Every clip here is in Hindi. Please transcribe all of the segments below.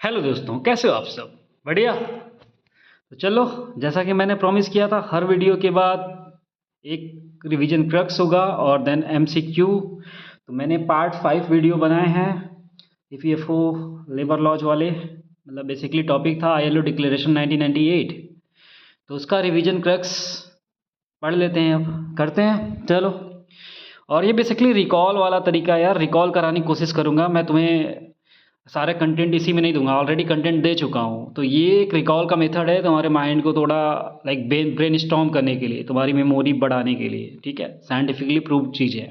हेलो दोस्तों, कैसे हो आप सब? बढ़िया। तो चलो, जैसा कि मैंने प्रॉमिस किया था, हर वीडियो के बाद एक रिवीजन क्रक्स होगा और देन एमसीक्यू। तो मैंने पार्ट 5 वीडियो बनाए हैं ईपीएफओ लेबर लॉज वाले। मतलब बेसिकली टॉपिक था आईएलओ डिक्लेरेशन 1998। तो उसका रिवीजन क्रक्स पढ़ लेते हैं, अब करते हैं। चलो, और ये बेसिकली रिकॉल वाला तरीका है यार, रिकॉल कराने की कोशिश करूँगा मैं तुम्हें। सारे कंटेंट इसी में नहीं दूंगा, ऑलरेडी कंटेंट दे चुका हूँ। तो ये एक रिकॉल का मेथड है तुम्हारे माइंड को थोड़ा लाइक ब्रेन स्टॉर्म करने के लिए, तुम्हारी मेमोरी बढ़ाने के लिए। ठीक है, साइंटिफिकली प्रूव्ड चीज़ है।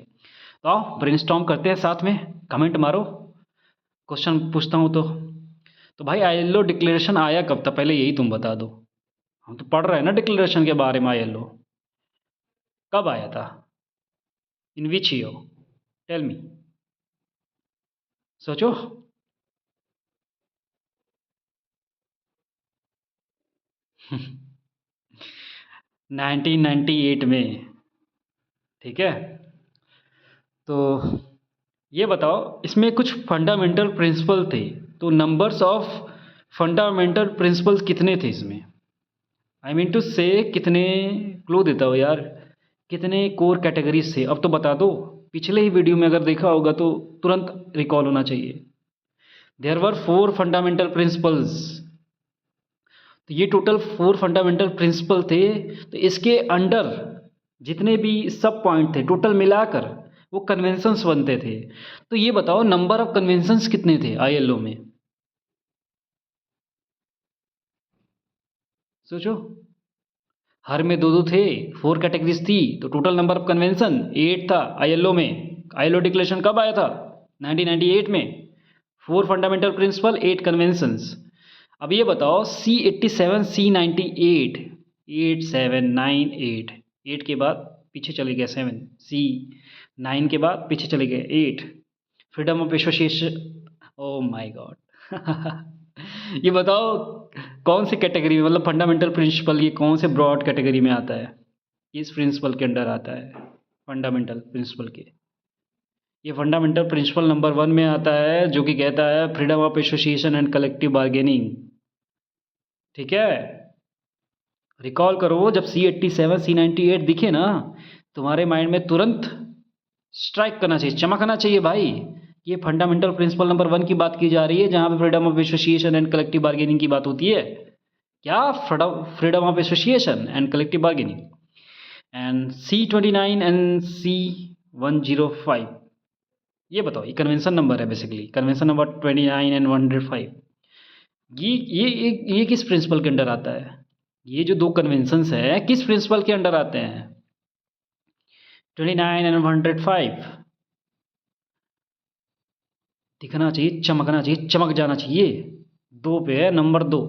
तो आओ ब्रेन स्टॉर्म करते हैं साथ में। कमेंट मारो, क्वेश्चन पूछता हूँ तो भाई आईएलओ डिक्लेरेशन आया कब था, पहले यही तुम बता दो। हम तो पढ़ रहे हैं ना डिक्लेरेशन के बारे में। आईएलओ कब आया था? In which year? Tell me. सोचो। 1998 में। ठीक है, तो ये बताओ, इसमें कुछ फंडामेंटल प्रिंसिपल थे। तो नंबर्स ऑफ फंडामेंटल प्रिंसिपल्स कितने थे इसमें? आई मीन टू से कितने, क्लू देता हो यार, कितने कोर कैटेगरीज थे? अब तो बता दो। पिछले ही वीडियो में अगर देखा होगा तो तुरंत रिकॉल होना चाहिए। There were 4 fundamental principles. तो ये टोटल 4 फंडामेंटल प्रिंसिपल थे। तो इसके अंडर जितने भी सब पॉइंट थे टोटल मिलाकर वो कन्वेंशंस बनते थे। तो ये बताओ नंबर ऑफ कन्वेंशंस कितने थे आईएलओ में? सोचो। हर में दो दो थे, 4 कैटेगरीज थी, तो टोटल नंबर ऑफ कन्वेंशन 8 था आईएलओ में। आईएलओ डिक्लेरेशन कब आया था? 1998 में। 4 फंडामेंटल प्रिंसिपल, 8 कन्वेंशंस। अब ये बताओ C87 C98, 8 7 9 8, 8 के बाद पीछे चले गए 7, C9 के बाद पीछे चले गए 8। Freedom of association, oh my God. ये बताओ कौन सी कैटेगरी में, मतलब फंडामेंटल प्रिंसिपल ये कौन से ब्रॉड कैटेगरी में आता है? किस प्रिंसिपल के अंडर आता है? फंडामेंटल प्रिंसिपल के, ये फंडामेंटल प्रिंसिपल नंबर 1 में आता है, जो कि कहता है freedom of association and collective bargaining. ठीक है, रिकॉल करो। जब C87 C98 दिखे ना, तुम्हारे माइंड में तुरंत स्ट्राइक करना चाहिए, चमकना चाहिए भाई। ये फंडामेंटल प्रिंसिपल नंबर 1 की बात की जा रही है, जहाँ पे freedom of association and collective bargaining की बात होती है। क्या? Freedom of association and collective bargaining. And C29 and C105, ये बताओ, ये कन्वेंशन नंबर है बेसिकली, कन्वेंशन नंबर 29 एंड 105। ये किस प्रिंसिपल के अंडर आता है? ये जो दो कन्वेंशंस हैं किस प्रिंसिपल के अंडर आते हैं? 29 एंड 105। दिखना चाहिए, चमकना चाहिए, चमक जाना चाहिए। 2 पे है, नंबर 2।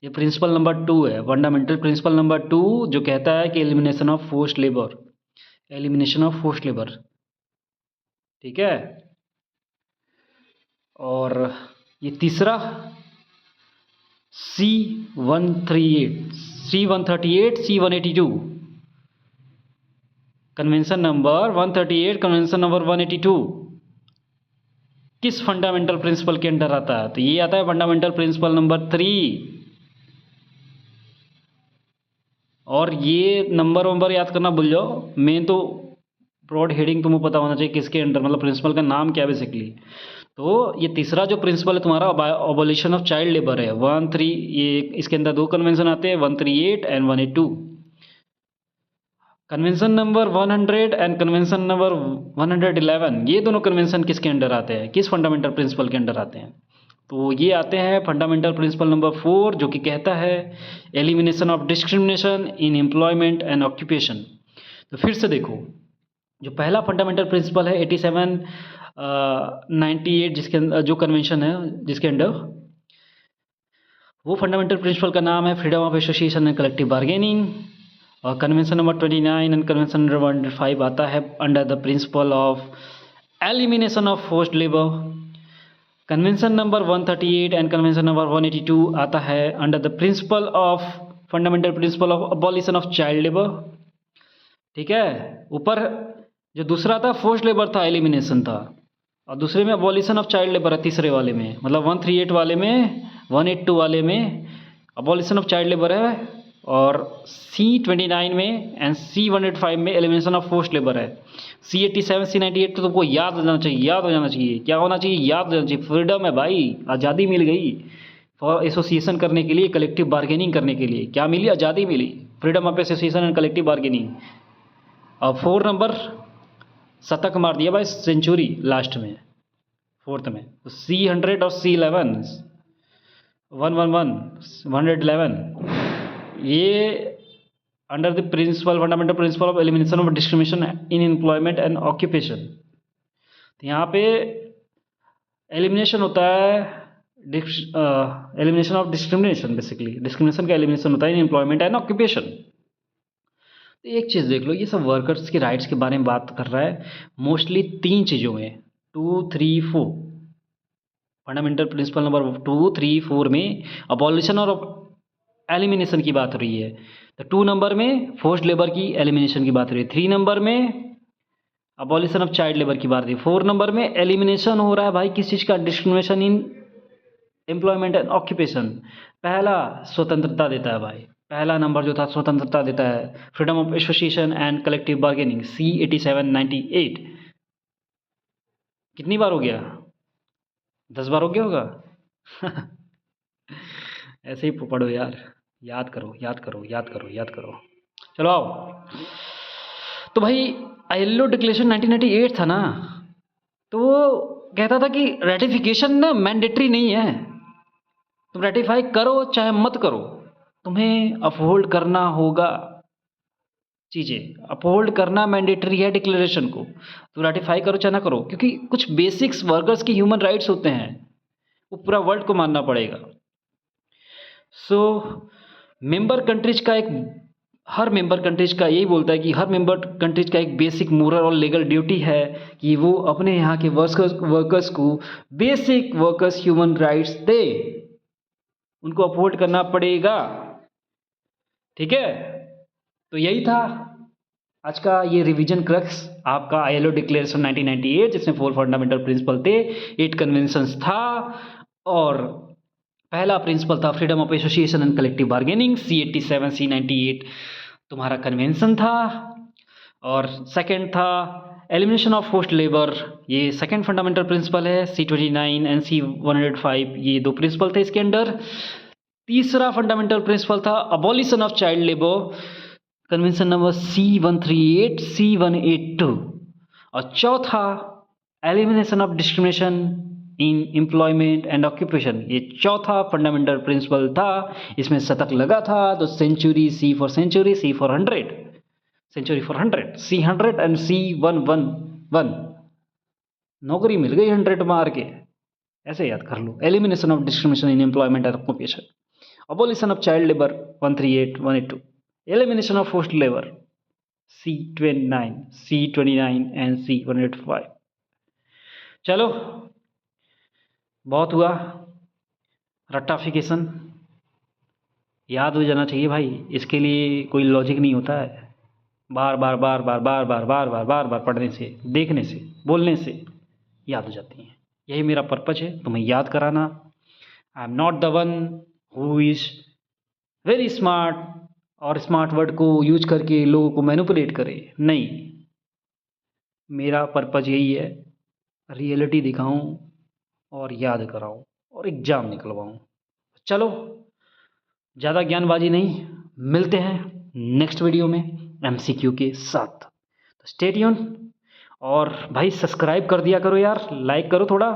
ये प्रिंसिपल नंबर 2 है, फंडामेंटल प्रिंसिपल नंबर 2, जो कहता है कि elimination of forced labour. Elimination of forced labour. ठीक है, और ये तीसरा C138, C138, C182। Convention number 138, convention number 182 किस फंडामेंटल प्रिंसिपल के अंडर आता है? तो ये आता है फंडामेंटल प्रिंसिपल नंबर 3। और ये नंबर याद करना भूल जाओ, मेन तो ब्रॉड हेडिंग तुम्हें पता होना चाहिए किसके अंडर, मतलब प्रिंसिपल का नाम क्या है बेसिकली। तो ये तीसरा जो प्रिंसिपल है तुम्हारा, अबॉलिशन ऑफ चाइल्ड लेबर है, 1-3। ये इसके अंदर 2 कन्वेंशन आते हैं, 138 and 182। Convention number 100 and convention number 111, ये दोनों कन्वेंशन किसके अंडर आते हैं, किस फंडामेंटल प्रिंसिपल के अंडर आते हैं? तो ये आते हैं फंडामेंटल प्रिंसिपल नंबर 4, जो कि कहता है elimination of discrimination in employment and occupation. तो फिर से देखो, जो पहला फंडामेंटल प्रिंसिपल है 87 98, जिसके अंदर जो कन्वेंशन है जिसके अंडर, वो फंडामेंटल प्रिंसिपल का नाम है freedom of association and collective bargaining. और convention number 29 and convention number 105 आता है under the principle of elimination of forced labour. Convention number 138 and convention number 182 आता है under the principle of fundamental principle of abolition of child labour. ठीक है, ऊपर जो दूसरा था फोर्स्ड लेबर था, एलिमिनेशन था, और दूसरे में अबॉलिशन ऑफ चाइल्ड लेबर है, तीसरे वाले में, मतलब 138 वाले में, 182 वाले में अबॉलिशन ऑफ चाइल्ड लेबर है, और C29 में एंड C185 में एलिमिनेशन ऑफ फोर्स्ड लेबर है। C87 C98 तो तुमको याद हो जाना चाहिए, याद हो जाना चाहिए। क्या होना चाहिए? याद हो जाना चाहिए। फ्रीडम है भाई, आज़ादी मिल गई फॉर एसोसिएशन करने के लिए, कलेक्टिव बार्गेनिंग करने के लिए। क्या मिली? आज़ादी मिली, freedom of association and collective bargaining. और 4 नंबर शतक मार दिया भाई सेंचुरी लास्ट में, 4th में। तो C100 और C11 111 111 ये under the principle, fundamental principle of elimination of discrimination in employment and occupation. तो यहाँ पे एलिमिनेशन होता है, elimination of discrimination, basically discrimination का एलिमिनेशन होता है इन एम्प्लॉयमेंट एंड ऑक्यूपेशन। तो एक चीज़ देख लो, ये सब वर्कर्स के राइट्स के बारे में बात कर रहा है मोस्टली 3 चीज़ों में, 2, 3, 4। फंडामेंटल प्रिंसिपल नंबर 2, 3, 4 में अबॉलिशन और एलिमिनेशन की बात हो रही है। तो 2 नंबर में फोर्स्ड लेबर की एलिमिनेशन की बात हो रही है, 3 नंबर में अबॉलिशन ऑफ चाइल्ड लेबर की बात हो रही है, 4 नंबर में एलिमिनेशन हो रहा है भाई किस चीज़ का? Discrimination in employment and occupation. पहला स्वतंत्रता देता है भाई, पहला नंबर जो था स्वतंत्रता देता है, freedom of association and collective bargaining, C87 98। कितनी बार हो गया? 10 बार हो गया होगा। ऐसे ही पढ़ो यार, याद करो याद करो याद करो याद करो। चलो आओ। तो भाई ILO डिक्लेरेशन 1998 था ना, तो वो कहता था कि रेटिफिकेशन ना मैंडेटरी नहीं है, तुम रेटिफाई करो चाहे मत करो, तुम्हें अपहोल्ड करना होगा। चीज़ें अपहोल्ड करना मैंडेटरी है डिक्लेरेशन को, तो रेटिफाई करो चाहे ना करो, क्योंकि कुछ बेसिक्स वर्कर्स की ह्यूमन राइट्स होते हैं, वो पूरा वर्ल्ड को मानना पड़ेगा। सो मेंबर कंट्रीज का हर मेंबर कंट्रीज का यही बोलता है कि हर मेंबर कंट्रीज का एक बेसिक मोरल और लीगल ड्यूटी है कि वो अपने यहाँ के वर्कर्स को बेसिक वर्कर्स ह्यूमन राइट्स दे, उनको अपहोल्ड करना पड़ेगा। ठीक है, तो यही था आज का ये रिवीजन क्रक्स आपका ILO डिक्लेरेशन 1998, जिसमें 4 फंडामेंटल प्रिंसिपल थे, 8 कन्वेंशंस था, और पहला प्रिंसिपल था freedom of association and collective bargaining, C87 C98 तुम्हारा कन्वेंशन था, और सेकंड था एलिमिनेशन ऑफ फोर्स्ड लेबर, ये सेकंड फंडामेंटल प्रिंसिपल है, C29 एंड C105 ये 2 प्रिंसिपल थे इसके अंडर। तीसरा फंडामेंटल प्रिंसिपल था abolition of child labour, convention number C138 C182, और चौथा elimination of discrimination in employment and occupation, ये चौथा फंडामेंटल प्रिंसिपल था। इसमें शतक लगा था, तो century, C for century, C for 100, century for 100, C100 and C111, नौकरी मिल गई 100 मार के, ऐसे याद कर लो। Elimination of discrimination in employment and occupation, abolition of child labour 138 182, elimination of forced labour C29 C29 and C185। चलो बहुत हुआ रट्टाफिकेशन, याद हो जाना चाहिए भाई, इसके लिए कोई लॉजिक नहीं होता है, बार बार बार बार बार बार बार बार बार बार पढ़ने से, देखने से, बोलने से याद हो जाती हैं। यही मेरा पर्पज है, तुम्हें याद कराना। I am not the one who is very smart और स्मार्ट वर्ड को यूज करके लोगों को मैनिपुलेट करे, नहीं, मेरा पर्पज यही है, रियलिटी दिखाऊं और याद कराऊं और एग्ज़ाम निकलवाऊं। चलो ज़्यादा ज्ञानबाजी नहीं, मिलते हैं नेक्स्ट वीडियो में MCQ के साथ। तो स्टे ट्यून, और भाई सब्सक्राइब कर दिया करो यार, लाइक करो थोड़ा।